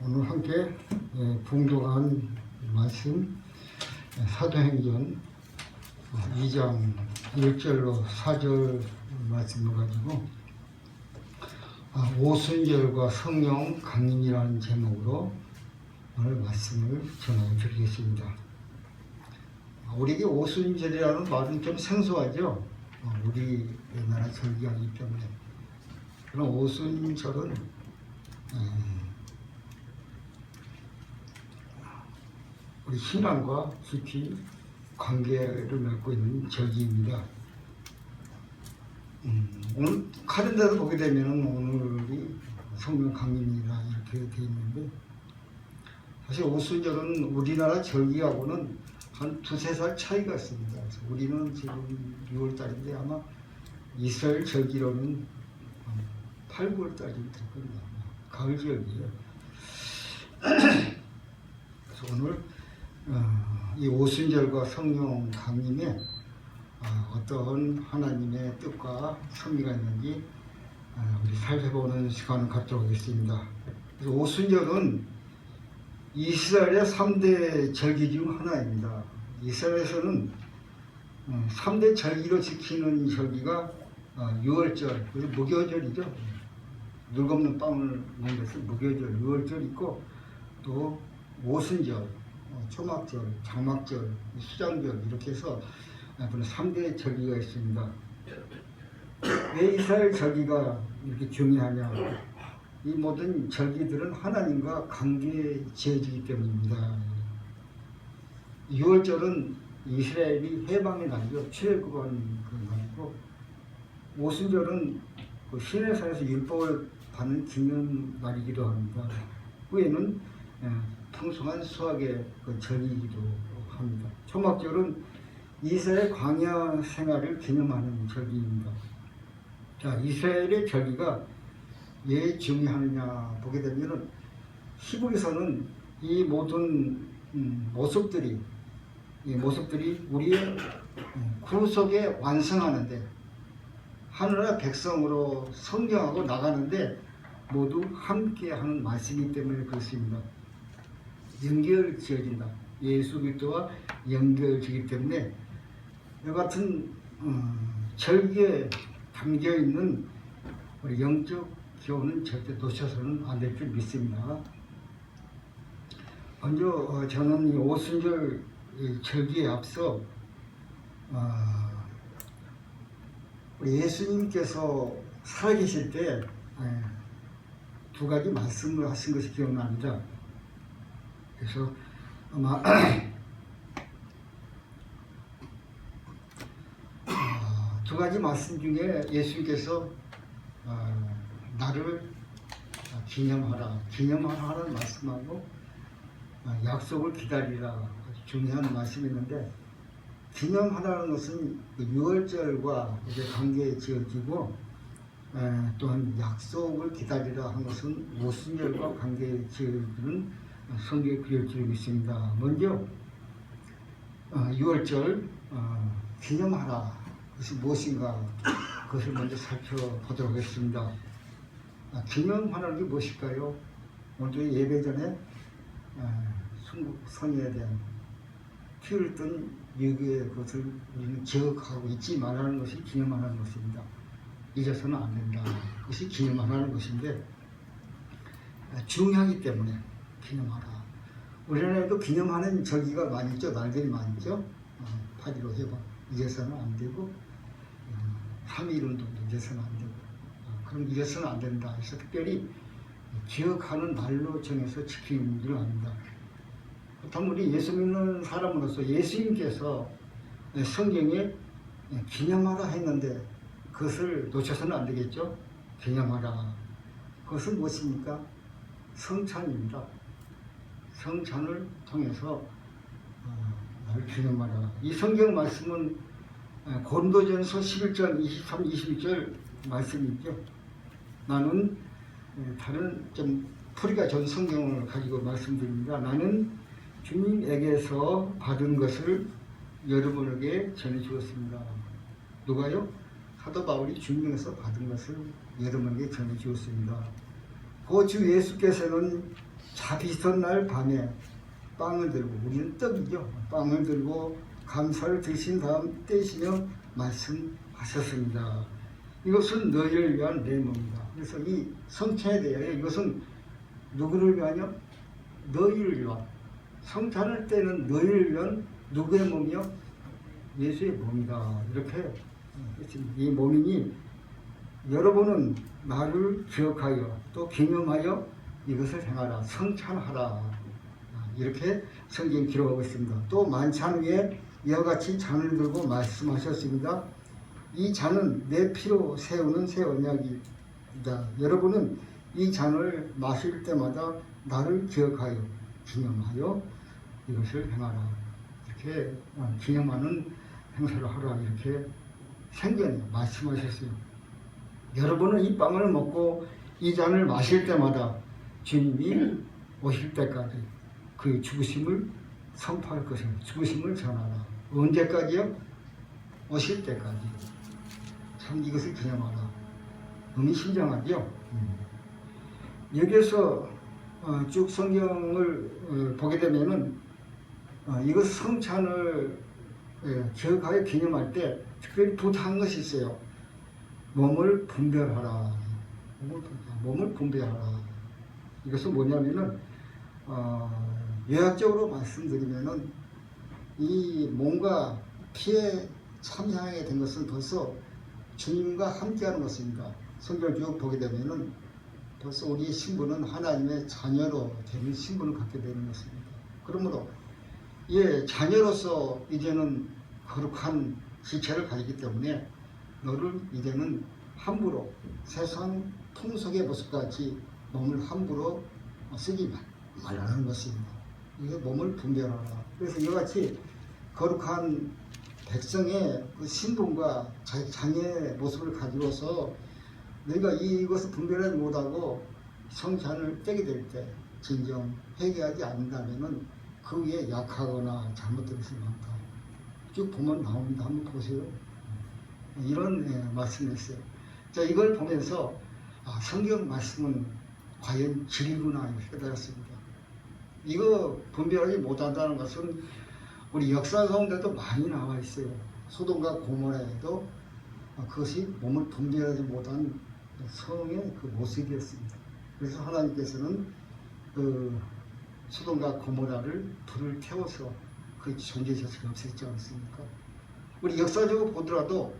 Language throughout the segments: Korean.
오늘 함께 봉독한 말씀 사도행전 2장 1절로 4절 말씀을 가지고 오순절과 성령 강림이라는 제목으로 오늘 말씀을 전해 드리겠습니다. 우리에게 오순절이라는 말은 좀 생소하죠. 우리나라 절기이기 때문에. 그럼 오순절은 우리 신앙과 깊이 관계를 맺고 있는 절기입니다. 오늘 카렌더를 보게 되면 오늘이 성령 강림이라 이렇게 되어 있는데, 사실 오순절은 우리나라 절기하고는 한 두세 살 차이가 있습니다. 그래서 우리는 지금 6월달인데 아마 이스라엘 절기로는 8, 9월달이 될 겁니다. 가을 절기예요. 그래서 오늘 이 오순절과 성령 강림에 어떤 하나님의 뜻과 섭리가 있는지 우리 살펴보는 시간을 갖도록 하겠습니다. 그래서 오순절은 이스라엘의 3대 절기 중 하나입니다. 이스라엘에서는 3대 절기로 지키는 절기가 6월절, 그래서 무교절이죠. 늘 없는 빵을 먹는 무교절, 6월절 있고, 또 오순절, 초막절, 장막절, 수장절 이렇게 해서 3대 절기가 있습니다. 왜 이스라엘 절기가 이렇게 중요하냐? 이 모든 절기들은 하나님과 관계에 지어지기 때문입니다. 6월절은 이스라엘이 해방의 날이죠. 출애굽한 그 날이고, 오순절은 그 시내산에서 율법을 받는 기념 날이기도 합니다. 후에는 풍성한 수확의 그 절기이기도 합니다. 초막절은 이스라엘 광야 생활을 기념하는 절기입니다. 자, 이스라엘의 절기가 왜 중요하느냐 보게 되면은 히브리서는 이 모든 모습들이 우리의 구속에 완성하는데, 하늘나라 백성으로 성령하고 나가는데 모두 함께하는 말씀이기 때문에 그렇습니다. 연결 지어진다. 예수 그리스도와 연결지기 때문에 이 같은 절기에 담겨 있는 우리 영적 교훈은 절대 놓쳐서는 안 될 줄 믿습니다. 먼저 저는 이 오순절 절기에 앞서 우리 예수님께서 살아계실 때 두 가지 말씀을 하신 것이 기억납니다. 그래서 아마 두 가지 말씀 중에 예수님께서 나를 기념하라 하는 말씀하고 약속을 기다리라, 아주 중요한 말씀이 있는데, 기념하라는 것은 6월절과 관계에 지어지고, 또한 약속을 기다리라 하는 것은 오순절과 관계에 지어지는 성경에 그려지고 있습니다. 먼저 6월절 기념하라, 그것이 무엇인가, 그것을 먼저 살펴보도록 하겠습니다. 기념하라는 게 무엇일까요? 오늘 예배 전에 순국 선의에 대한 피를 뜬 유교의 것을 우리는 기억하고 잊지 말라는 것이 기념하라는 것입니다. 잊어서는 안 된다. 그것이 기념하라는 것인데, 중요하기 때문에 기념하라. 우리나라에도 기념하는 절기가 많이 있죠. 날들이 많이 있죠. 8.15 해방 잊어서는 안 되고, 3.1운동도 잊어서는 안 되고, 그럼 잊어서는 안 된다. 그래서 특별히 기억하는 날로 정해서 지키는 줄 압니다. 그렇다면 우리 예수 믿는 사람으로서 예수님께서 성경에 기념하라 했는데 그것을 놓쳐서는 안 되겠죠. 기념하라. 그것은 무엇입니까? 성찬입니다. 성찬을 통해서 나를 기념하라. 이 성경 말씀은 고린도전서 11장 23, 22절 말씀이 있죠. 나는 다른 좀 풀이가 좋은 성경을 가지고 말씀드립니다. 나는 주님에게서 받은 것을 여러분에게 전해주었습니다. 누가요? 사도 바울이 주님에게서 받은 것을 여러분에게 전해주었습니다. 그 주 예수께서는 자비선 날 밤에 빵을 들고, 우리는 떡이죠. 빵을 들고 감사를 드신 다음 떼시며 말씀하셨습니다. 이것은 너희를 위한 내 몸이다. 그래서 이 성찬에 대하여 이것은 누구를 위하여? 너희를 위한. 성찬을 떼는 너희를 위한 누구의 몸이요? 예수의 몸이다. 이렇게 이 몸이니 여러분은 나를 기억하여 또 기념하여 이것을 행하라. 성찬하라. 이렇게 성경 기록하고 있습니다. 또 만찬 후에 이와 같이 잔을 들고 말씀하셨습니다. 이 잔은 내 피로 세우는 새 언약이다. 여러분은 이 잔을 마실 때마다 나를 기억하여 기념하여 이것을 행하라. 이렇게 기념하는 행사를 하라. 이렇게 생전에 말씀하셨어요. 여러분은 이 빵을 먹고 이 잔을 마실 때마다 주님이 오실 때까지 그 죽으심을 선포할 것입니다. 죽으심을 전하라. 언제까지요? 오실 때까지. 참 이것을 기념하라. 의미심장하죠. 여기에서 쭉 성경을 보게 되면은 이것 성찬을 기억하여 기념할 때 특별히 부탁한 것이 있어요. 몸을 분별하라. 몸을 분별하라. 이것은 뭐냐면은 요약적으로 말씀드리면은 이 몸과 피에 참여하게 된 것은 벌써 주님과 함께하는 것입니다. 성경을 쭉 보게 되면은 벌써 우리의 신분은 하나님의 자녀로 되는 신분을 갖게 되는 것입니다. 그러므로 자녀로서 이제는 거룩한 지체를 가지기 때문에 너를 이제는 함부로 세상 풍속의 모습같이 몸을 함부로 쓰지 말라는 것입니다. 이게 몸을 분별하라. 그래서 이와 같이 거룩한 백성의 그 신분과 자녀의 모습을 가지고서 너희가 이것을 분별하지 못하고 성찬을 떼게 될 때 진정 회개하지 않는다면 그 위에 약하거나 잘못된 것이 많다. 쭉 보면 나옵니다. 한번 보세요. 이런 말씀이었어요. 자, 이걸 보면서 성경 말씀은 과연 진리구나 깨달았습니다. 이거 분별하지 못한다는 것은 우리 역사 가운데도 많이 나와 있어요. 소돔과 고모라에도 그것이 몸을 분별하지 못한 성의 그 모습이었습니다. 그래서 하나님께서는 그 소돔과 고모라를 불을 태워서 그 존재 자체를 없앴지 않습니까? 우리 역사적으로 보더라도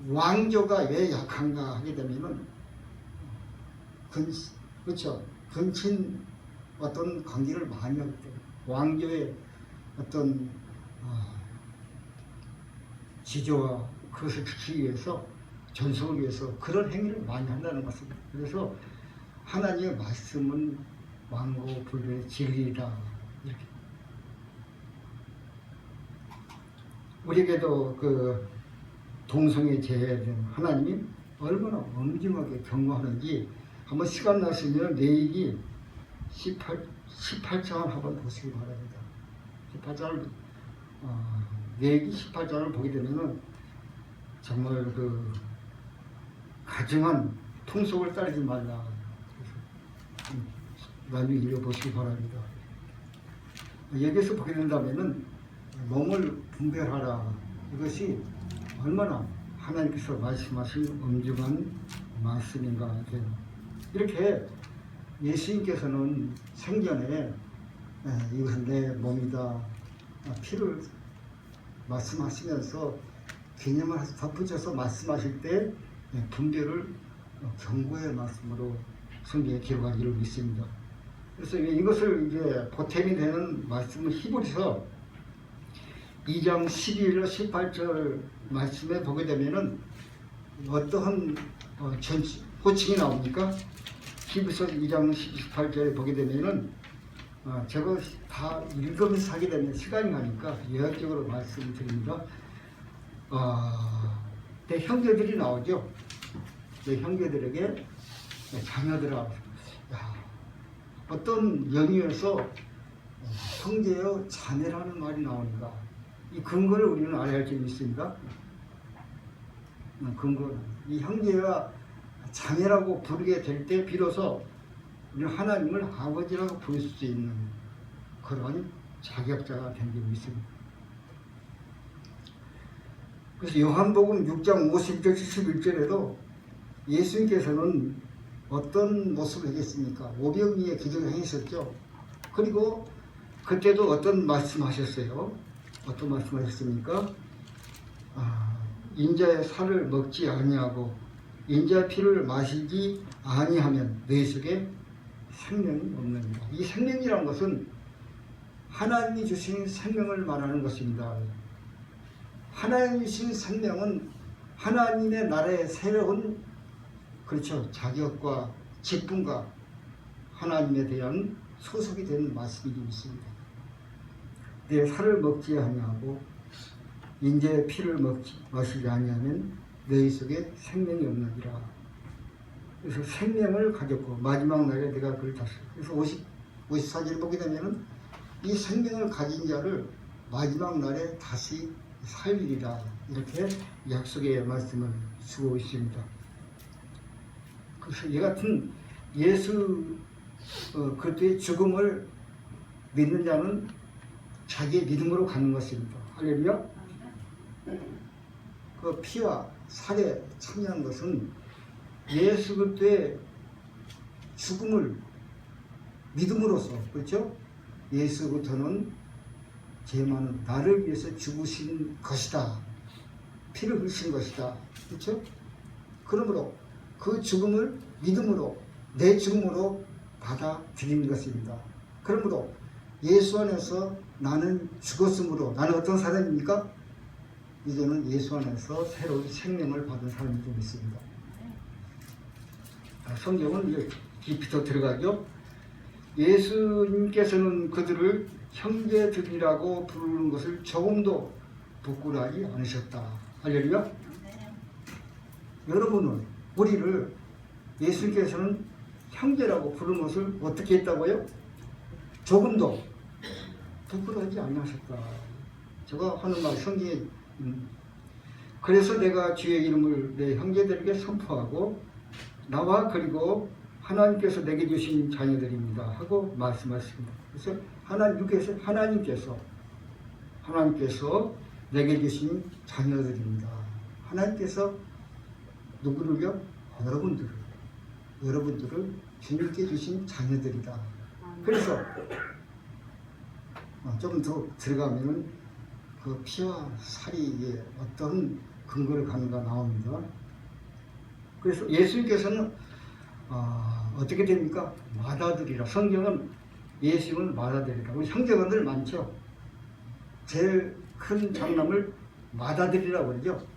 왕조가 왜 약한가 하게 되면은 그렇죠. 근친 어떤 관계를 많이 하기 때문에 왕조의 어떤 지조와 그것을 지키기 위해서 전속을 위해서 그런 행위를 많이 한다는 것입니다. 그래서 하나님의 말씀은 왕고 불교의 진리다. 이렇게 우리에게도 그 동성애 제해에 대한 하나님이 얼마나 엄중하게 경고하는지 한번 시간 나시면 레위기 18장을 한번 보시기 바랍니다. 18장을 레위기 18장을 보게 되면은 정말 그 가증한 통속을 따르지 말라. 그래서 나중에 읽어보시기 바랍니다. 여기서 보게 된다면은 몸을 분별하라. 이것이 얼마나 하나님께서 말씀하신 엄중한 말씀인가 해요. 이렇게 예수님께서는 생전에 이것은 내 몸이다 피를 말씀하시면서 개념을 덧붙여서 말씀하실 때 분별을 경고의 말씀으로 성경에 기록하기를 믿습니다. 그래서 이것을 이제 보탬이 되는 말씀은 히브리서 2장 12절 18절 말씀에 보게 되면은 어떠한 호칭이 나옵니까? 히브리서 2장 18절에 보게 되면은 제가 다 읽으면서 하게 되면 시간이 가니까 요약적으로 말씀드립니다. 내 형제들이 나오죠. 내 형제들에게 자녀들아, 어떤 연유에서 형제여 자매라는 말이 나오니까 이 근거를 우리는 알아야 할 점이 있습니다. 근거, 이 형제와 자매라고 부르게 될 때 비로소 우리는 하나님을 아버지라고 부를 수 있는 그런 자격자가 된 게 있습니다. 그래서 요한복음 6장 50절 71절에도 예수님께서는 어떤 모습을 하겠습니까? 오병이의 기적을 행하셨죠. 그리고 그때도 어떤 말씀하셨어요? 어떤 말씀하셨습니까? 인자의 살을 먹지 아니하고 인자의 피를 마시지 아니하면 내 속에 생명이 없느니라. 이 생명이라는 것은 하나님이 주신 생명을 말하는 것입니다. 하나님이 주신 생명은 하나님의 나라의 새로운 그렇죠. 자격과 직분과 하나님에 대한 소속이 되는 말씀이 있습니다. 내 살을 먹지 아니하고 인자의 피를 마시지 아니하면 너희 속에 생명이 없느니라. 그래서 생명을 가졌고 마지막 날에 내가 그를 다시 그래서 54절 보게 되면은 이 생명을 가진 자를 마지막 날에 다시 살리리라 이렇게 약속의 말씀을 주고 있습니다. 그래서 이 같은 예수 그때의 죽음을 믿는 자는 자기의 믿음으로 가는 것입니다. 할렐루야. 그 피와 살에 참여한 것은 예수 그때의 죽음을 믿음으로써 그렇죠? 예수부터는 죄만은 나를 위해서 죽으신 것이다. 피를 흘리신 것이다. 그렇죠? 그러므로 그 죽음을 믿음으로 내 죽음으로 받아들이는 것입니다. 그러므로 예수 안에서 나는 죽었으므로 나는 어떤 사람입니까? 이제는 예수 안에서 새로운 생명을 받은 사람이 좀 있습니다. 성경은 이제 깊이 더 들어가죠. 예수님께서는 그들을 형제들이라고 부르는 것을 조금도 부끄러워하지 않으셨다. 할렐루야. 네. 여러분은 우리를 예수님께서는 형제라고 부르는 것을 어떻게 했다고요? 조금도 부끄러워하지 않으셨다. 제가 하는 말 성경에 그래서 내가 주의 이름을 내 형제들에게 선포하고 나와 그리고 하나님께서 내게 주신 자녀들입니다 하고 말씀하십니다. 그래서 하나님께서 내게 주신 자녀들입니다. 하나님께서 누구를요? 여러분들을 주님께 주신 자녀들이다. 그래서 조금 더 들어가면은 그 피와 살이 어떤 근거를 갖는가 나옵니다. 그래서 예수님께서는 어떻게 됩니까? 맏아들이라. 성경은 예수님을 맏아들이라. 우리 형제간들 많죠. 제일 큰 장남을 맏아들이라고 그러죠.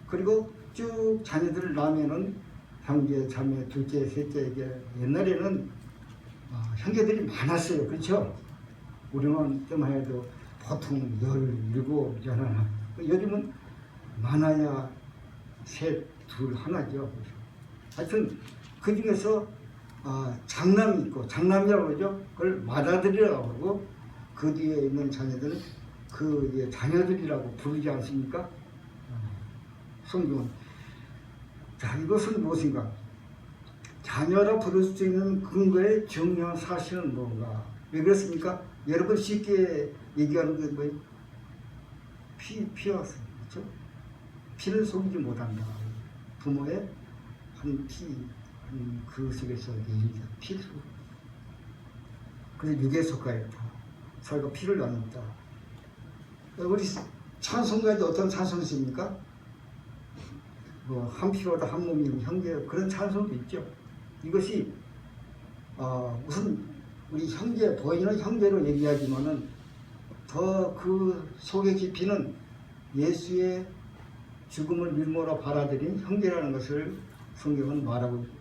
그리고 쭉 자녀들을 낳으면은 형제, 자매, 둘째, 셋째 이게 옛날에는 형제들이 많았어요. 그렇죠? 우리는 때만 해도 보통 17, 11. 요즘은 많아야 셋, 둘, 하나죠. 하여튼 그 중에서 장남이 있고 장남이라고 그러죠. 그걸 맏아들이라고 그러고 그 뒤에 있는 자녀들은 그 자녀들이라고 부르지 않습니까? 성경은 자 이것은 무엇인가? 자녀라 부를 수 있는 근거의 중요한 사실은 뭔가? 왜 그렇습니까? 여러분 쉽게 얘기하는 게 뭐예요? 피와 살, 그렇죠? 피를 속이지 못한다. 부모의 그 속에서 피를 속여. 그래서 육에 속하여 있다. 서로가 피를 나눴다. 우리 찬송가에도 어떤 찬송이 있습니까? 한 피로다 한 몸이면 형제 그런 찬송도 있죠. 이것이 우선 우리 형제 보이는 형제로 얘기하지만은 더 그 속의 깊이는 예수의 죽음을 밀모로 받아들인 형제라는 것을 성경은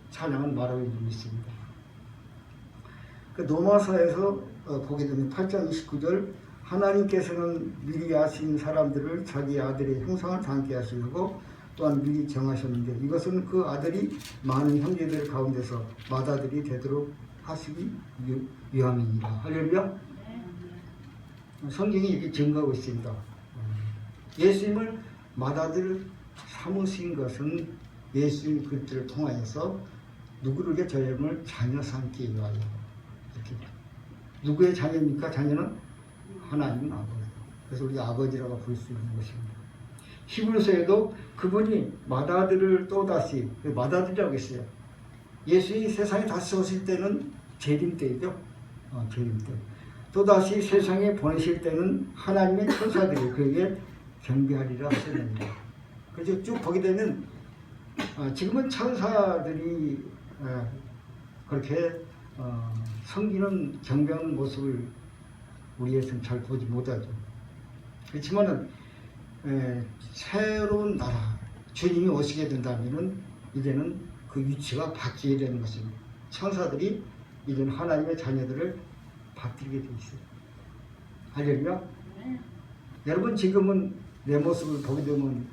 찬양은 말하고 있습니다. 그 로마서에서 보게 되면 8장 29절 하나님께서는 미리 아신 사람들을 자기 아들의 형상을 닮게 하시려고 또한 미리 정하셨는데 이것은 그 아들이 많은 형제들 가운데서 맏아들이 되도록 하시기 위함이니라. 할렐루야. 성경이 이렇게 증거하고 있습니다. 예수님을 맏아들 삼으신 것은 예수님 그들을 통하여서 누구를 저형을 자녀 삼기 위하여. 이렇게. 누구의 자녀입니까? 자녀는 하나님 아버지. 그래서 우리 아버지라고 부를 수 있는 것입니다. 히브리서에도 그분이 맏아들을 또다시, 맏아들이라고 했어요. 예수의 세상에 다시 오실 때는 재림 때이죠. 재림 때. 또다시 세상에 보내실 때는 하나님의 천사들이 그에게 경배하리라 하셨습니다. 그래서 쭉 보게 되면 지금은 천사들이 그렇게 섬기는 경배하는 모습을 우리에서는 잘 보지 못하죠. 그렇지만은 새로운 나라 주님이 오시게 된다면은 이제는 그 위치가 바뀌게 되는 것입니다. 천사들이 이제는 하나님의 자녀들을 받들게 돼 있어요. 할렐루야. 여러분 지금은 내 모습을 보게 되면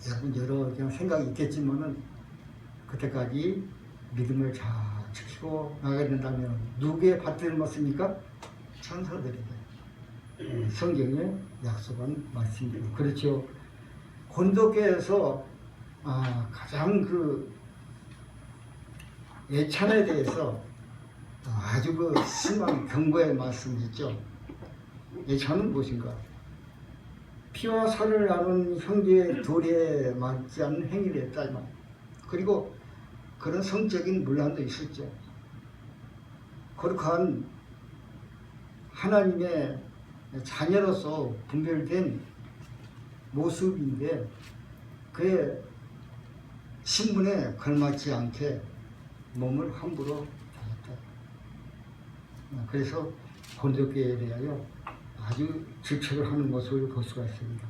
여러분 여러 그냥 생각이 있겠지만은 그때까지 믿음을 잘 지키고 나가야 된다면 누구에 받들는 것입니까? 천사들에게. 성경에 약속한 말씀입니다. 그렇죠. 고린도교에서 가장 그 예찬에 대해서 아주 그 심한 경고의 말씀이 있죠. 예찬은 무엇인가? 피와 살을 나눈 형제의 도리에 맞지 않는 행위를 했다 이 말. 그리고 그런 성적인 문란도 있었죠. 거룩한 하나님의 자녀로서 분별된 모습인데 그의 신분에 걸맞지 않게 몸을 함부로 다했다. 그래서 고린도교회에 대하여 아주 질책을 하는 모습을 볼 수가 있습니다.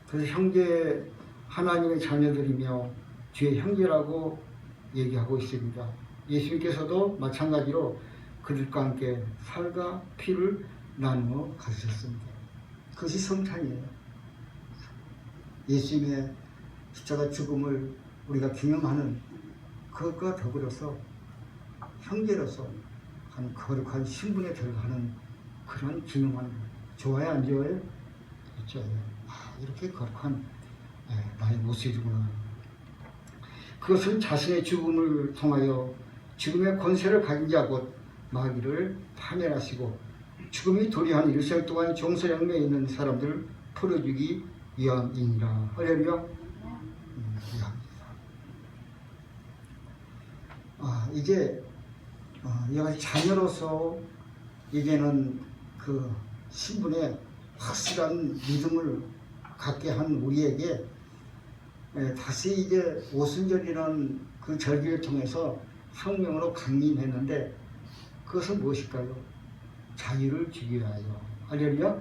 그래서 형제 하나님의 자녀들이며 주의 형제라고 얘기하고 있습니다. 예수님께서도 마찬가지로 그들과 함께 살과 피를 나누어 가셨습니다. 그것이 성찬이에요. 예수님의 십자가 죽음을 우리가 기념하는 그것과 더불어서 형제로서 한 거룩한 신분에 들어가는 그런 기념하는 좋아요 안 좋아요? 그렇죠. 이렇게 거룩한 나의 모습이구나. 그것은 자신의 죽음을 통하여 죽음의 권세를 가진 자 곧 마귀를 파멸하시고 죽음이 도리한 일생 동안 종소양매에 있는 사람들을 풀어주기 위함이니라. 할렐루야. 이제 여기 자녀로서 이제는 그 신분에 확실한 믿음을 갖게 한 우리에게 다시 이제 오순절이라는 그 절기를 통해서 성령으로 강림했는데 그것은 무엇일까요? 자유를 주기 위하여. 할렐루야.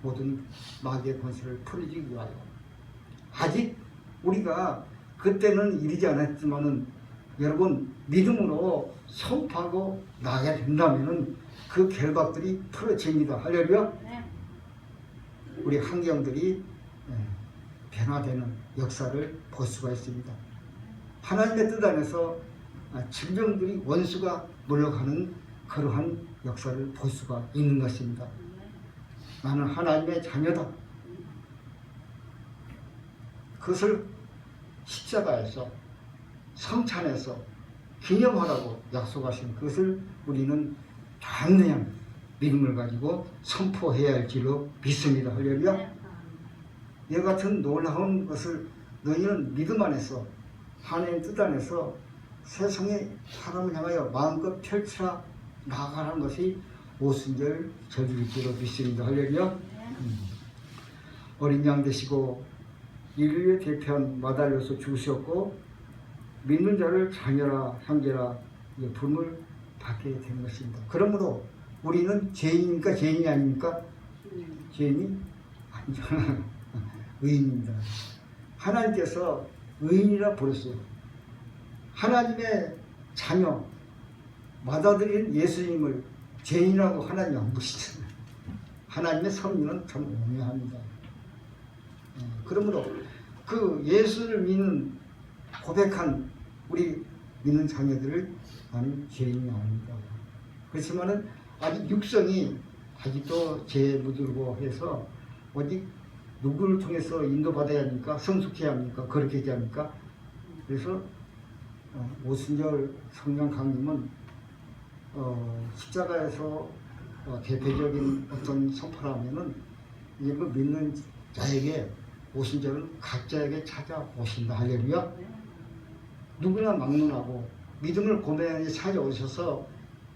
모든 마귀의 권세를 풀어주기 위하여. 아직 우리가 그때는 이르지 않았지만은 여러분 믿음으로 선포하고 나가야 된다면은 그 결박들이 풀어집니다. 할렐루야. 우리 환경들이 변화되는 역사를 볼 수가 있습니다. 하나님의 뜻 안에서 질병들이 원수가 물러가는 그러한 역사를 볼 수가 있는 것입니다. 나는 하나님의 자녀다. 그것을 십자가에서 성찬에서 기념하라고 약속하신 그것을 우리는 단연한 믿음을 가지고 선포해야 할지로 믿습니다. 할렐루야. 이와 같은 놀라운 것을 너희는 믿음 안에서 하나님의 뜻 안에서 세상의 사람을 향하여 마음껏 펼쳐 나아가는 것이 오순절 절기일지로 믿습니다. 할렐루야. 어린 양 되시고 인류의 대표한 마달려서 죽으셨고 믿는 자를 자녀라 형제라 부름을 받게 되는 것입니다. 그러므로 우리는 죄인입니까? 죄인이 아닙니까? 죄인이 아니죠. 의인입니다. 하나님께서 의인이라 부르셨어요. 하나님의 자녀 맏아들인 예수님을 죄인이라고 하나님이 안 부르시잖아요. 하나님의 섭리는 참 오묘합니다. 그러므로 그 예수를 믿는 고백한 우리 믿는 자녀들을 나는 죄인이 아닙니다. 그렇지만은 아직 육성이 아직도 죄에 묻고 해서 어디 누구를 통해서 인도받아야 합니까? 성숙해야 합니까? 그렇게 해야 합니까? 그래서 오순절 성령 강림은 십자가에서 대표적인 어떤 선포라면은 이게 그 믿는 자에게 오순절은 각자에게 찾아오신다. 할렐루야. 누구나 막론하고 믿음을 고백하니 찾아오셔서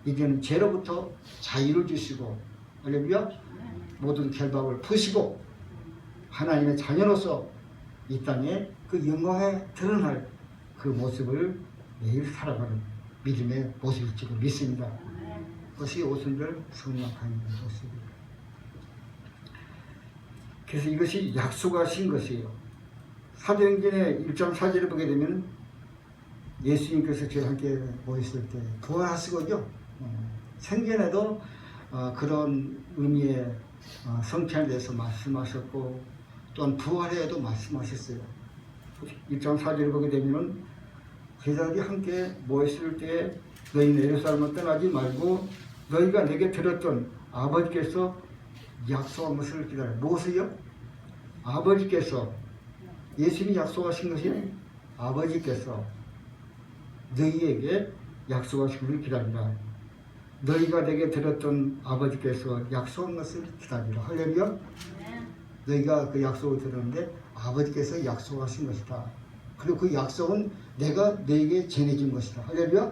이제는 죄로부터 자유를 주시고 할렐루야. 모든 결박을 푸시고 하나님의 자녀로서 이 땅에 그 영광에 드러날 그 모습을 매일 살아가는 믿음의 모습일지도 믿습니다. 그것이 오순절 성령 강림의 모습입니다. 그래서 이것이 약속하신 것이에요. 사도행전의 1장 4절을 보게 되면 예수님께서 저와 함께 모였을 때 부활하시고요. 생전에도 그런 의미의 성찬에 대해서 말씀하셨고 또한 부활에도 말씀하셨어요. 1장 4절을 보게 되면 제자들이 함께 모였을 때 너희는 예루살렘을 떠나지 말고 너희가 내게 들었던 아버지께서 약속한 것을 기다려. 무엇을요? 아버지께서 예수님이 약속하신 것이 아버지께서 너희에게 약속하신 것을 기다리라. 너희가 내게 들었던 아버지께서 약속한 것을 기다리라. 할렐루야. 너희가 그 약속을 들었는데 아버지께서 약속하신 것이다. 그리고 그 약속은 내가 너에게 전해준 것이다. 할렐루야.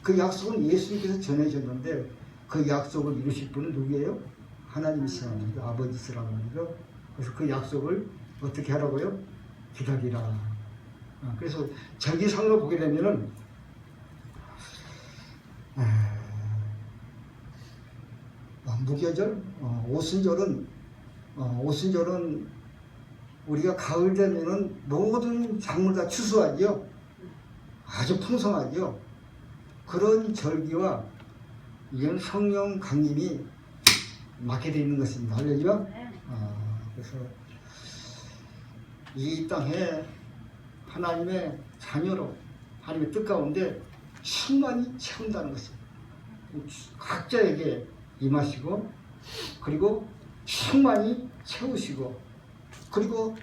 그 약속은 예수님께서 전해줬는데 그 약속을 이루실 분은 누구예요? 하나님이시라는 말이죠. 아버지시라는 말이죠. 그래서 그 약속을 어떻게 하라고요? 기다리라. 그래서 절기상으로 보게 되면은 무교절, 오순절은 우리가 가을 되면은 모든 작물 다 추수하죠. 아주 풍성하죠. 그런 절기와 이런 성령 강림이 맞게 되어 있는 것입니다. 할렐루야. 그래서 이 땅에 하나님의 자녀로 하나님의 뜻 가운데 충만히 채운다는 것입니다. 각자에게 임하시고 그리고 충만히 채우시고 그리고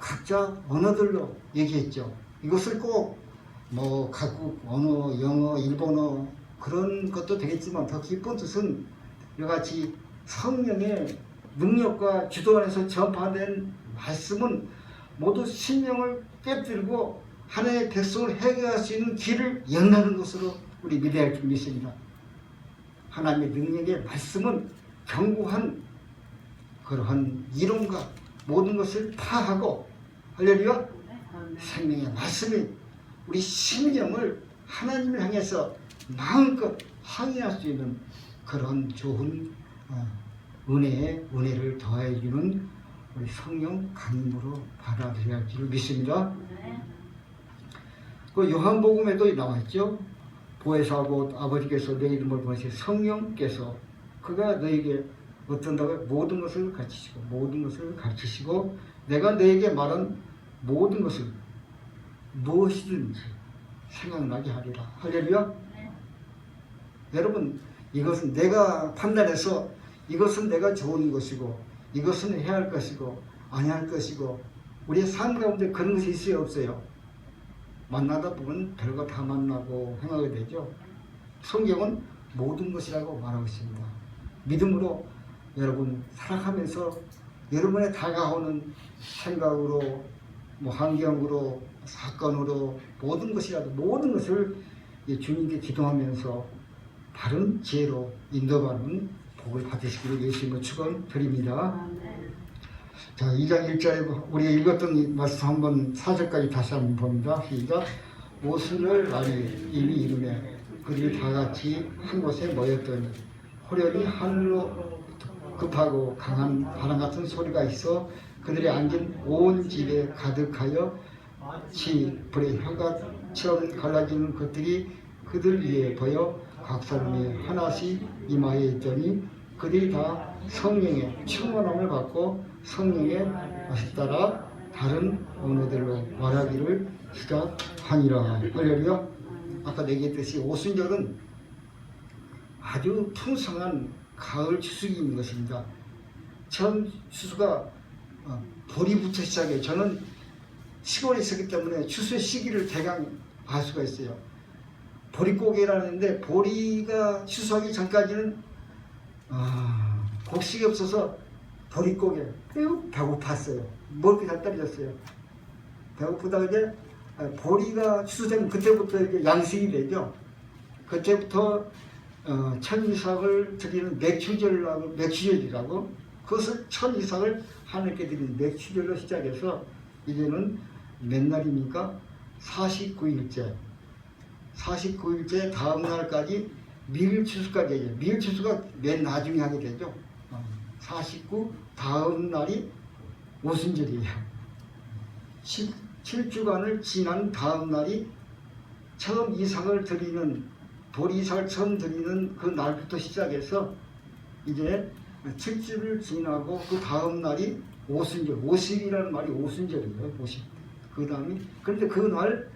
각자 언어들로 얘기했죠. 이것을 꼭 뭐 각국 언어, 영어, 일본어 그런 것도 되겠지만 더 깊은 뜻은 이같이 성령의 능력과 주도 안에서 전파된 말씀은 모두 신령을 깨뜨리고 하나님의 백성을 해결할 수 있는 길을 연다는 것으로 우리 믿어야 할 줄 믿습니다. 하나님의 능력의 말씀은 견고한 그러한 이론과 모든 것을 파하고 할렐루야. 생명의 말씀이 우리 심령을 하나님을 향해서 마음껏 항의할 수 있는 그런 좋은 은혜를 더해 주는 우리 성령 강림으로 받아들여야 할 줄 믿습니다. 그 요한복음에도 나와 있죠. 보혜사하고 아버지께서 내 이름을 보내신 성령께서 그가 너에게 어떤다고 모든 것을 가르치시고 내가 너에게 말한 모든 것을 무엇이든지 생각나게 하리라. 할렐루야. 여러분 이것은 내가 판단해서 이것은 내가 좋은 것이고 이것은 해야 할 것이고 안 해야 할 것이고 우리의 삶 가운데 그런 것이 있어요 없어요? 만나다 보면 별거 다 만나고 행하게 되죠. 성경은 모든 것이라고 말하고 있습니다. 믿음으로 여러분 살아가면서 여러분의 다가오는 생각으로 환경으로 사건으로 모든 것을 주님께 기도하면서 바른 지혜로 인도받는 복을 받으시기를 예수님을 축원드립니다. 자, 2장 1절에 우리가 읽었던 이 말씀 한번 4절까지 다시 한번 봅니다. 시작. 오순절 날이 이미 이르매 그들이 다 같이 한 곳에 모였더니 호련히 하늘로 급하고 강한 바람 같은 소리가 있어 그들이 앉은 온 집에 가득하여 마치 불의 혀같처럼 갈라지는 것들이 그들 위에 보여 각 사람이 하나씩 이마에 있더니 그들이 다 성령의 충만함을 받고 성령의 맛을 따라 다른 언어들로 말하기를 시작하니라. 할렐루야. 아까 얘기했듯이 오순절은 아주 풍성한 가을 추수기인 것입니다. 처음 추수가 보리부터 시작해요. 저는 시골에 있었기 때문에 추수의 시기를 대강 알 수가 있어요. 보릿고개라는데 보리가 추수하기 전까지는 곡식이 없어서 보릿고개 매우 배고팠어요. 먹을 게 다 떨어졌어요. 배고프다 이제 보리가 추수되면 그때부터 이제 양식이 되죠. 그때부터 천이삭을 드리는 맥추절이라고 그것을 천이삭을 하나님께 드리는 맥추절로 시작해서 이제는 몇 날입니까? 49일째 다음 날까지 밀추수까지 해요. 밀추수가 맨 나중에 하게 되죠. 49 다음 날이 오순절이에요. 7주간을 지난 다음 날이 처음 이삭을 드리는 보리이삭을 처음 드리는 그 날부터 시작해서 이제 7주를 지나고 그 다음 날이 오순절, 50이라는 말이 오순절이에요. 50. 그 다음에 그런데 그날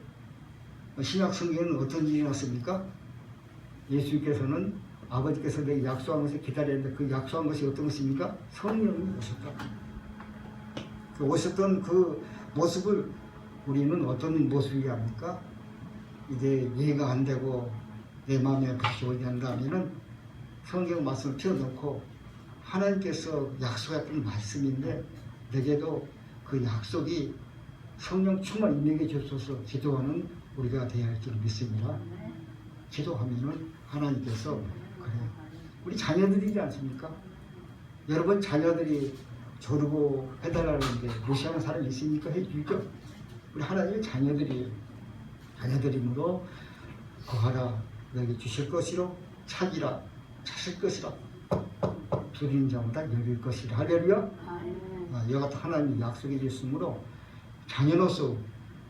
신약 성경에는 어떤 일이 났습니까? 예수께서는 아버지께서 내게 약속한 것을 기다렸는데 그 약속한 것이 어떤 것입니까? 성령이 오셨다. 그 오셨던 그 모습을 우리는 어떤 모습이야 합니까? 이제 이해가 안 되고 내 마음에 다시 오게 한다면은 성경 말씀을 펴놓고 하나님께서 약속했던 말씀인데 내게도 그 약속이 성령 충만 임에게 주셔서 기도하는 우리가 되어야 할 줄 믿습니다. 기도하면은 하나님께서 그래 우리 자녀들이지 않습니까? 여러분 자녀들이 조르고 해달라는데 무시하는 사람이 있습니까? 해주죠. 우리 하나님의 자녀들이므로 거하라 너에게 주실 것이로 찾으라 찾을 것이라 두드리는 자마다 열릴 것이라. 할렐루야. 이와 같은 하나님의 약속이 있으므로 자녀로서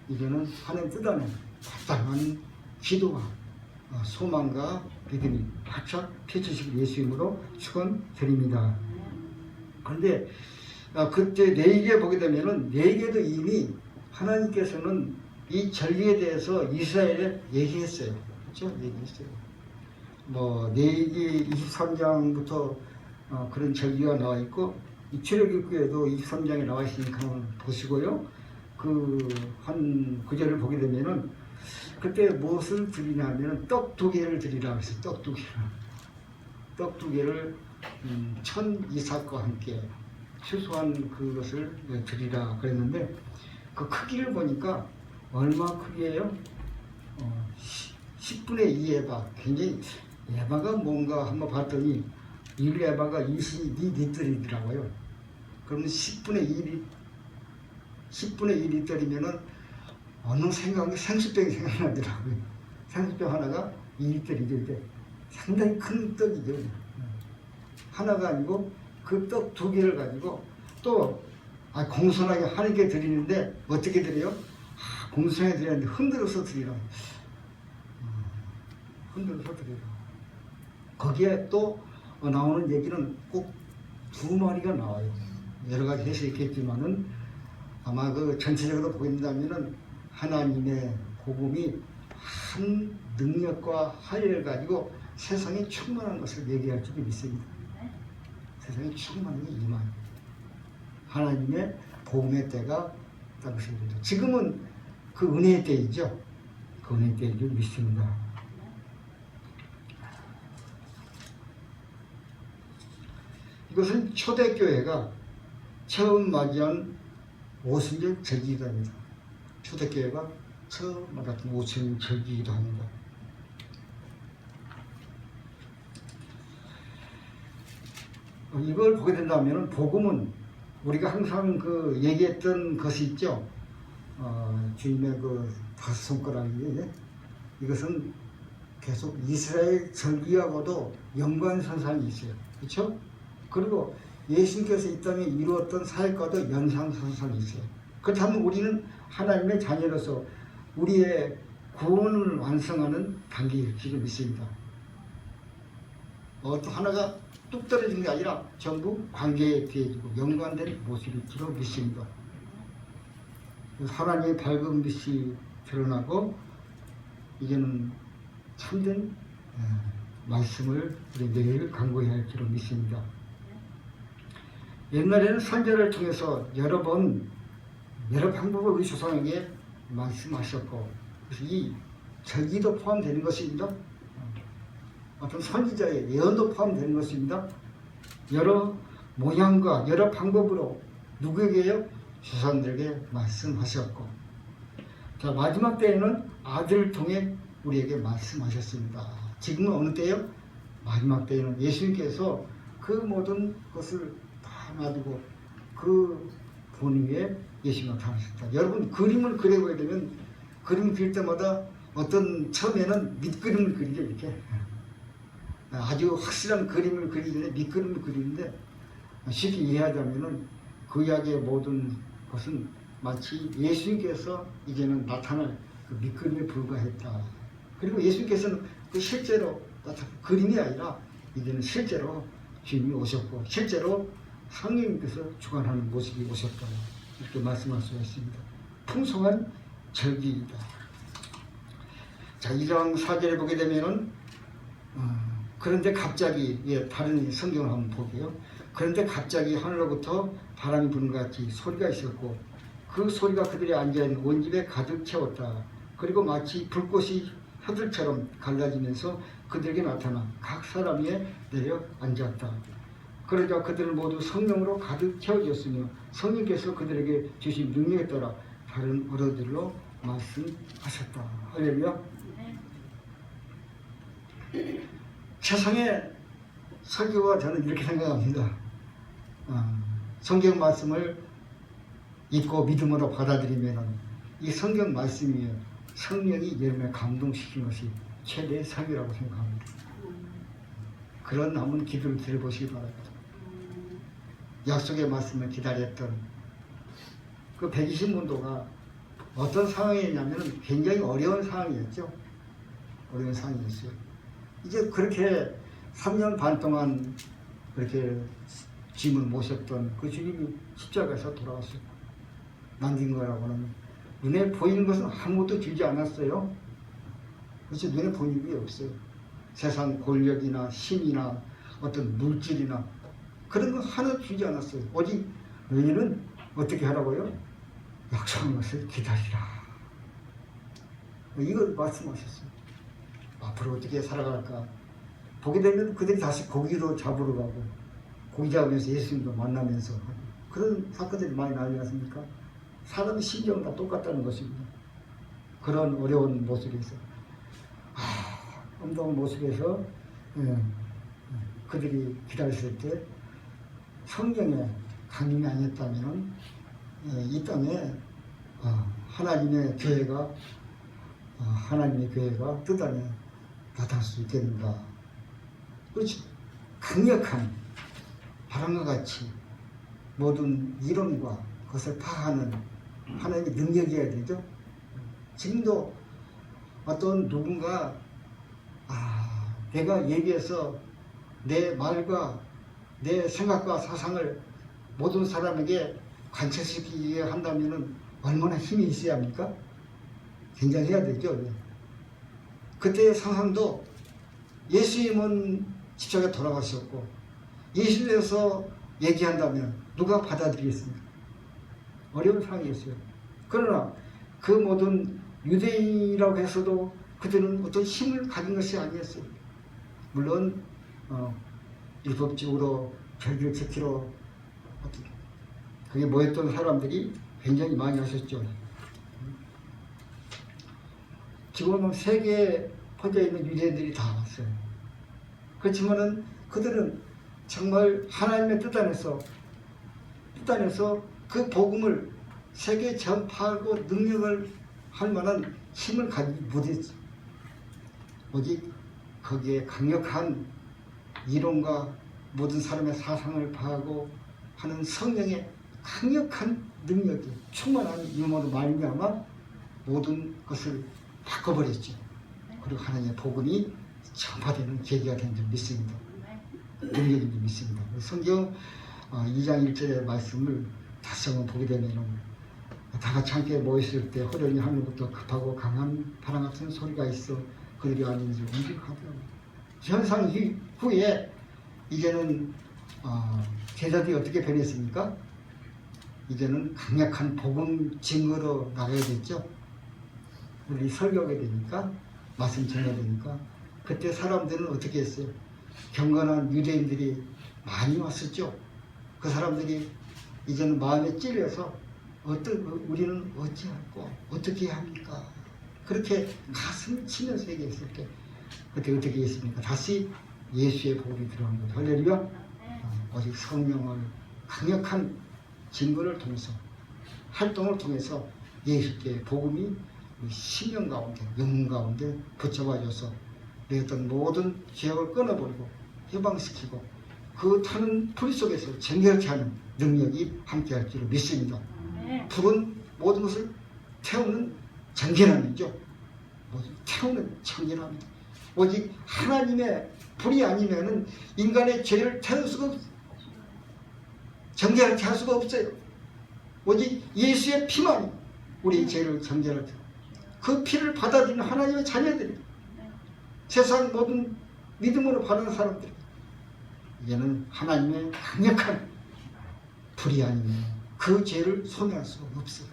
이제는 하나님 뜻 안에 합당한 기도와 소망과 믿음이 바짝 펼쳐지길 예수 이름으로 축원드립니다. 그런데 그때 내게 보게 되면은 내게도 이미 하나님께서는 이 절기에 대해서 이스라엘에 얘기했어요. 그렇죠? 얘기했어요. 내기 23장부터 그런 절기가 나와 있고 이 출애굽기에도 23장에 나와 있으니까 한번 보시고요. 그 한 구절을 보게 되면은 그때 무엇을 드리냐면 떡 2개를 드리라고 했어요. 떡 2개를 천 이삭과 함께 추수한 그것을 드리라 그랬는데 그 크기를 보니까 얼마 크기예요? 10분의 2 에바. 굉장히 에바가 뭔가 한번 봤더니 1에바가 22리터이더라고요. 그러면 10분의 1리터이면은 어느 생수병이 생각나더라고요. 생수병 하나가 2리터인데 상당히 큰 떡이죠. 하나가 아니고 그 떡 2개를 가지고 또 공손하게 하나님께 드리는데 어떻게 드려요? 공손하게 드리는데 흔들어서 드리라. 흔들어서 드리라. 거기에 또 나오는 얘기는 꼭 2마리가 나와요. 여러 가지 해석이 있겠지만은 아마 그 전체적으로 보인다면은 하나님의 복음이 한 능력과 화려를 가지고 세상에 충만한 것을 얘기할 줄 믿습니다. 세상에 충만한 게 이만 하나님의 복음의 때가 당시입니다. 지금은 그 은혜의 때이죠. 그 은혜의 때인 줄 믿습니다. 이것은 초대교회가 처음 맞이한 오순절 절기입니다. 초대교회가 처음 맞았던 오순절 절기이기도 합니다. 이걸 보게 된다면 복음은 우리가 항상 그 얘기했던 것이 있죠. 주님의 그 5손가락이 이것은 계속 이스라엘 절기하고도 연관선상이 있어요. 그렇죠? 그리고 예수님께서 이 땅에 이루었던 사역과도 연상선상이 있어요. 그렇다면 우리는 하나님의 자녀로서 우리의 구원을 완성하는 단계일 줄 믿습니다. 또 하나가 뚝 떨어진 게 아니라 전부 관계에 대해지고 연관된 모습일 줄 믿습니다. 하나님의 밝은 빛이 드러나고 이제는 참된 말씀을 우리 매일 강구해야 할 줄 믿습니다. 옛날에는 선지자를 통해서 여러 번 여러 방법을 우리 조상에게 말씀하셨고, 그래서 이 절기도 포함되는 것입니다. 어떤 선지자의 예언도 포함되는 것입니다. 여러 모양과 여러 방법으로 누구에게요? 조상들에게 말씀하셨고, 자, 마지막 때에는 아들을 통해 우리에게 말씀하셨습니다. 지금은 어느 때요? 마지막 때에는 예수님께서 그 모든 것을 다 놔두고 그 본 위에 예수님을 나타나셨다. 여러분, 그림을 그려보게 되면 그림 그릴 때마다 어떤 처음에는 밑그림을 그리죠. 이렇게 아주 확실한 그림을 그리기 전에 밑그림을 그리는데, 쉽게 이해하자면은 그 이야기의 모든 것은 마치 예수님께서 이제는 나타날 그 밑그림에 불과했다. 그리고 예수님께서는 그 실제로 그림이 아니라 이제는 실제로 주님이 오셨고, 실제로 성령님께서 주관하는 모습이 오셨다. 이렇게 말씀할 수가 있습니다. 풍성한 절기이다. 자, 2장 4절에 보게 되면은 그런데 갑자기, 다른 성경을 한번 볼게요. 그런데 갑자기 하늘로부터 바람이 부는 것 같이 소리가 있었고, 그 소리가 그들이 앉아있는 온 집에 가득 채웠다. 그리고 마치 불꽃이 혀들처럼 갈라지면서 그들에게 나타나 각 사람 위에 내려 앉았다. 그러자 그들은 모두 성령으로 가득 채워졌으며 성령께서 그들에게 주신 능력에 따라 다른 언어들로 말씀하셨다. 할렐루야. 세상의 설교가 저는 이렇게 생각합니다. 성경 말씀을 읽고 믿음으로 받아들이면 이 성경 말씀이 성령이 여러분을 감동시킨 것이 최대의 상이라고 생각합니다. 그런 한번 기도를 드려보시기 바랍니다. 약속의 말씀을 기다렸던 그 120문도가 어떤 상황이었냐면 굉장히 어려운 상황이었죠. 어려운 상황이었어요. 이제 그렇게 3년 반 동안 그렇게 짐을 모셨던 그 주님이 십자가에서 돌아왔어요. 남긴 거라고는 눈에 보이는 것은 아무것도 주지 않았어요. 그래서 눈에 보이는 게 없어요. 세상 권력이나 힘이나 어떤 물질이나 그런 거 하나 주지 않았어요. 오직 너희는 어떻게 하라고요? 약속한 것을 기다리라. 이걸 말씀하셨어요. 앞으로 어떻게 살아갈까? 보게 되면 그들이 다시 고기로 잡으러 가고 고기 잡으면서 예수님도 만나면서 그런 사건들이 많이 나지 않습니까? 사람의 심정은 다 똑같다는 것입니다. 그런 어려운 모습에서 엄동한 모습에서 그들이 기다렸을 때 성경에 강림이 아니었다면 이 땅에 하나님의 교회가 뜻 안에 나타날 수 있겠는가. 그렇지. 강력한 바람과 같이 모든 이론과 그것을 파악하는 하나님의 능력이어야 되죠. 지금도 어떤 누군가 내가 얘기해서 내 말과 내 생각과 사상을 모든 사람에게 관철시키기 위해 한다면 얼마나 힘이 있어야 합니까? 굉장해야 되죠. 그때의 상황도 예수님은 십자가에 돌아가셨고 예수님에서 얘기한다면 누가 받아들이겠습니까? 어려운 상황이었어요. 그러나 그 모든 유대인이라고 해서도 그들은 어떤 힘을 가진 것이 아니었어요. 물론 율법적으로 절기를 지키러 그게 모였던 사람들이 굉장히 많이 하셨죠. 지금은 세계에 퍼져 있는 유대인들이 다 왔어요. 그렇지만은 그들은 정말 하나님의 뜻 안에서 그 복음을 세계에 전파하고 능력을 할 만한 힘을 가지지 못했죠. 오직 거기에 강력한 이론과 모든 사람의 사상을 파하고 하는 성령의 강력한 능력이 충만한 유머로 말미암아 모든 것을 바꿔버렸죠. 그리고 하나님의 복음이 전파되는 계기가 된 줄 믿습니다. 능력인 줄 믿습니다. 성경 2장 1절의 말씀을 다시 한번 보게 되면 다 같이 함께 모였을 때 호련히 하늘부터 급하고 강한 바람 같은 소리가 있어 그들이 아닌 줄 움직하더라고요. 현상 후에 이제는 제자들이 어떻게 변했습니까? 이제는 강력한 복음 증거로 나가야 되죠. 우리 설교하게 되니까, 말씀 전해야 되니까. 그때 사람들은 어떻게 했어요? 경건한 유대인들이 많이 왔었죠. 그 사람들이 이제는 마음에 찔려서 우리는 어찌할까? 어떻게 합니까? 그렇게 가슴을 치면서 얘기했을 때 그때 어떻게 했습니까? 다시 예수의 복음이 들어간 거죠. 할렐루야. 오직 성령을 강력한 증거를 통해서, 활동을 통해서 예수께 복음이 심령 가운데, 영혼 가운데 붙잡아줘서 내 어떤 모든 죄악을 끊어버리고 해방시키고 그 타는 불 속에서 정결케 하는 능력이 함께할 줄을 믿습니다. 불은 모든 것을 태우는 정결함이죠. 모든 태우는 정결함입니다. 오직 하나님의 불이 아니면은 인간의 죄를 태울 수가 없어요. 정결케 할 수가 없어요. 오직 예수의 피만이 우리의 죄를 정결할 때 그 피를 받아들이는 하나님의 자녀들이, 세상 모든 믿음으로 받는 사람들이 이제는 하나님의 강력한 불이 아니면 그 죄를 소멸할 수가 없어요.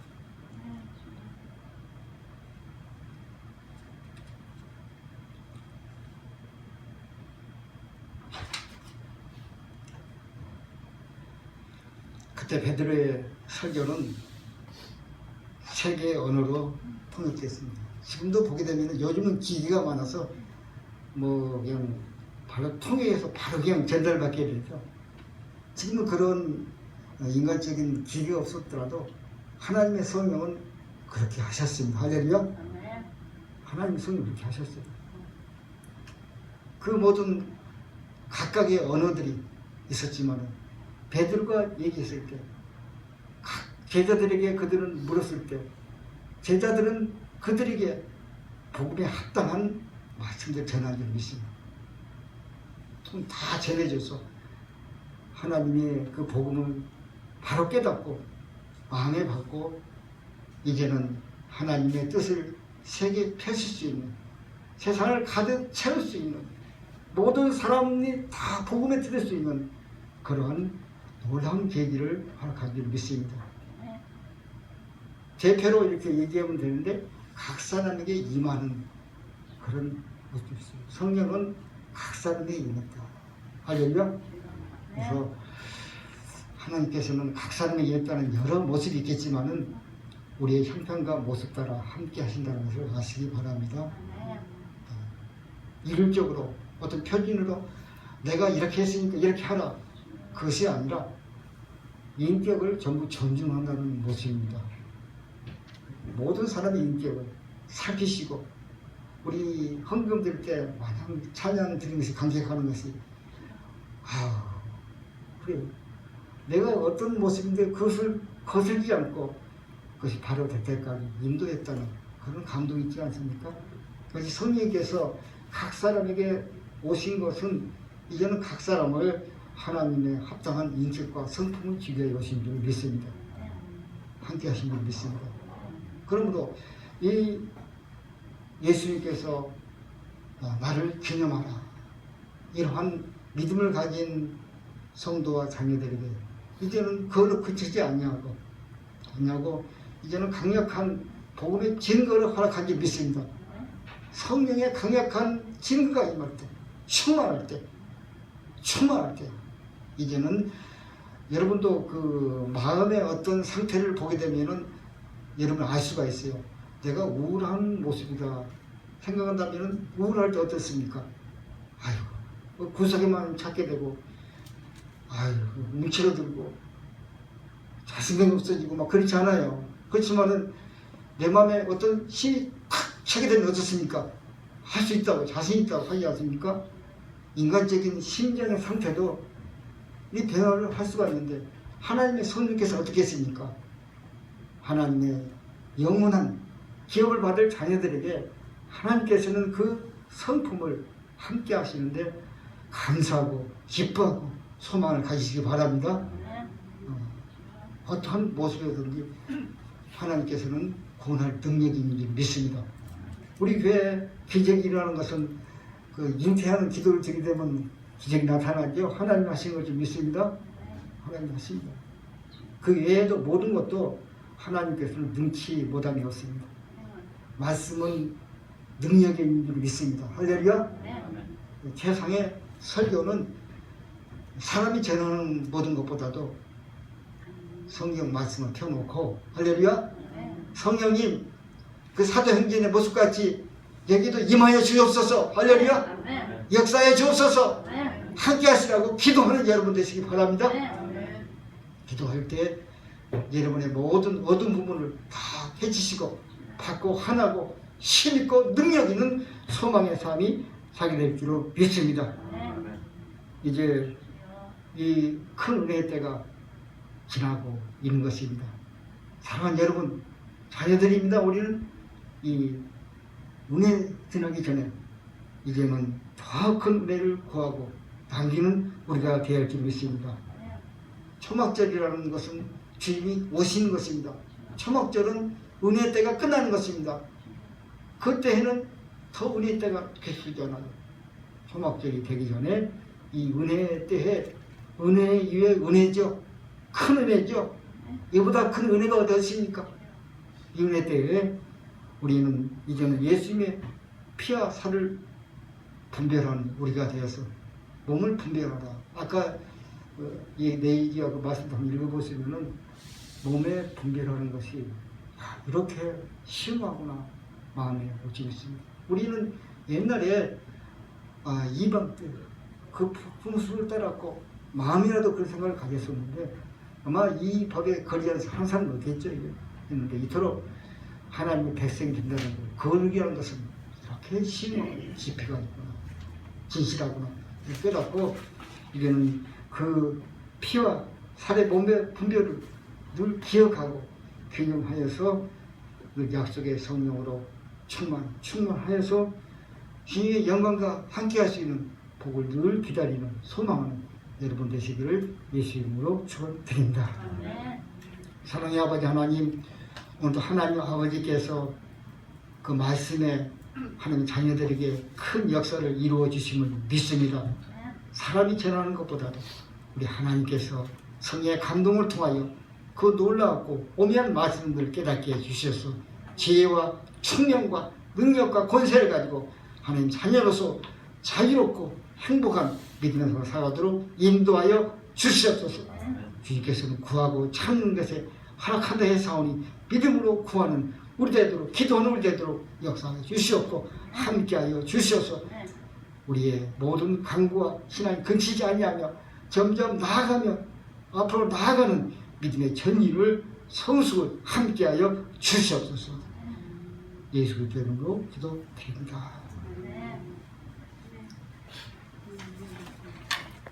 그때 베드로의 설교는 세계의 언어로 통역됐습니다. 지금도 보게 되면 요즘은 기기가 많아서 뭐 그냥 바로 통역해서 바로 그냥 전달받게 되죠. 지금은 그런 인간적인 기계가 없었더라도 하나님의 성령은 그렇게 하셨습니다. 할렐루야. 하나님의 성령은 그렇게 하셨어요. 그 모든 각각의 언어들이 있었지만 베드로가 얘기했을 때, 제자들에게 그들은 물었을 때 제자들은 그들에게 복음에 합당한 말씀들 전하는 줄 믿습니다. 다 전해줘서 하나님의 그 복음을 바로 깨닫고 마음에 받고 이제는 하나님의 뜻을 세계에 펼칠 수 있는, 세상을 가득 채울 수 있는, 모든 사람이 다 복음에 들을 수 있는 그러한 놀라운 계기를 허락한 줄 믿습니다. 대표로 이렇게 얘기하면 되는데 각 사람에게 임하는 그런 것도 있어요. 성령은 각 사람에게 임했다. 할렐루야. 그래서 하나님께서는 각 사람에게 임했다는 여러 모습이 있겠지만은 우리의 형편과 모습 따라 함께 하신다는 것을 아시기 바랍니다. 일률적으로 어떤 표준으로 내가 이렇게 했으니까 이렇게 하라, 그것이 아니라 인격을 전부 존중한다는 모습입니다. 모든 사람의 인격을 살피시고 우리 헌금 드릴 때 마냥 찬양 드리는 것이 감격하는 것이 그래 내가 어떤 모습인데 그것을 거슬리지 않고 그것이 바로 될 때까지 인도했다는 그런 감동이 있지 않습니까? 그래서 성령께서 각 사람에게 오신 것은 이제는 각 사람을 하나님의 합당한 인격과 성품을 지배해 오신 줄 믿습니다. 함께 하신 줄 믿습니다. 그러므로 이 예수님께서 나를 기념하라, 이러한 믿음을 가진 성도와 자녀들에게 이제는 그걸로 그치지 않냐고 이제는 강력한 복음의 증거를 허락한 줄 믿습니다. 성령의 강력한 증거가 임할 때, 충만할 때 이제는 여러분도 그 마음의 어떤 상태를 보게 되면은 여러분 알 수가 있어요. 내가 우울한 모습이다 생각한다면 우울할 때 어떻습니까? 구석에만 찾게 되고 움츠러들고 자신감이 없어지고 막 그렇지 않아요. 그렇지만은 내 마음에 어떤 힘이 탁 차게 되면 어떻습니까? 할 수 있다고, 자신 있다고 하지 않습니까? 인간적인 심정의 상태도 이 변화를 할 수가 있는데 하나님의 성령께서 어떻게 했습니까? 하나님의 영원한 기업을 받을 자녀들에게 하나님께서는 그 성품을 함께 하시는데 감사하고 기뻐하고 소망을 가지시기 바랍니다. 어떠한 모습이든지 하나님께서는 구원할 능력이 있는지 믿습니다. 우리 교회 기적이 일어나는 것은 그 잉태하는 기도를 드리게 되면 기적이 나타나죠. 하나님 하신 걸 좀 믿습니다. 하나님 하십니다. 그 외에도 모든 것도 하나님께서는 능치 못함이 없습니다. 말씀은 능력이 있는 줄 믿습니다. 할렐루야. 세상의 설교는 사람이 전하는 모든 것보다도 성경 말씀을 펴놓고, 할렐루야. 성령님 그 사도행전의 모습같이 여기도 임하여 주옵소서. 할렐루야. 역사에 주옵소서. 함께 하시라고 기도하는 여러분 되시기 바랍니다. 기도할 때 여러분의 모든 어두운 부분을 다 해치시고 받고 하나고 힘있고 능력 있는 소망의 삶이 살게 될 줄로 믿습니다. 이제 이 큰 은혜의 때가 지나고 있는 것입니다. 사랑하는 여러분, 자녀들입니다. 우리는 이 은혜 지나기 전에 이제는 더 큰 은혜를 구하고 당기는 우리가 되어야 할 줄 믿습니다. 초막절이라는 것은 주님이 오시는 것입니다. 초막절은 은혜 때가 끝나는 것입니다. 그때에는 더 은혜 때가 계시지 않아요. 초막절이 되기 전에 이 은혜 때에 은혜 위에 은혜죠. 큰 은혜죠. 이보다 큰 은혜가 어디 있습니까? 이 은혜 때에 우리는 이제는 예수님의 피와 살을 분별하는 우리가 되어서 몸을 분별하라. 아까 이 내이지와 그 말씀 한번 읽어보시면은 몸에 분별하는 것이 이렇게 심하구나 마음에 오지겠습니다. 우리는 옛날에 이방 때 그 풍습을 따랐고 마음이라도 그런 생각을 가졌었는데 아마 이 법에 거리에서 항상 못했죠. 했는데 이토록 하나님의 백성이 된다는 거, 거룩이라는 것은 이렇게 심하고 깊이가 있구나, 진실하구나 깨닫고 이제는 그 피와 살의 몸의 분별을 늘 기억하고 균형하여서 그 약속의 성령으로 충만하여서 주님의 영광과 함께 할 수 있는 복을 늘 기다리는 소망하는 여러분 되시기를 예수 이름으로 축원드립니다. 사랑의 아버지 하나님, 오늘도 하나님 아버지께서 그 말씀에 하나님 자녀들에게 큰 역사를 이루어 주심을 믿습니다. 사람이 전하는 것보다도 우리 하나님께서 성령의 감동을 통하여 그 놀라웠고 오묘한 말씀을 깨닫게 해주셔서 지혜와 총명과 능력과 권세를 가지고 하나님 자녀로서 자유롭고 행복한 믿음의 삶을 살아가도록 인도하여 주시옵소서. 주님께서는 구하고 참는 것에 허락한다 해사오니 믿음으로 구하는 우리 되도록 기도하는 우리 되도록 역사하여 주시옵고 함께하여 주시옵소서. 우리의 모든 간구와 신앙이 근치지 아니하며 점점 나아가며 앞으로 나아가는 믿음의 전율을 성숙을 함께하여 주시옵소서. 예수 그리스도 이름으로 기도드립니다.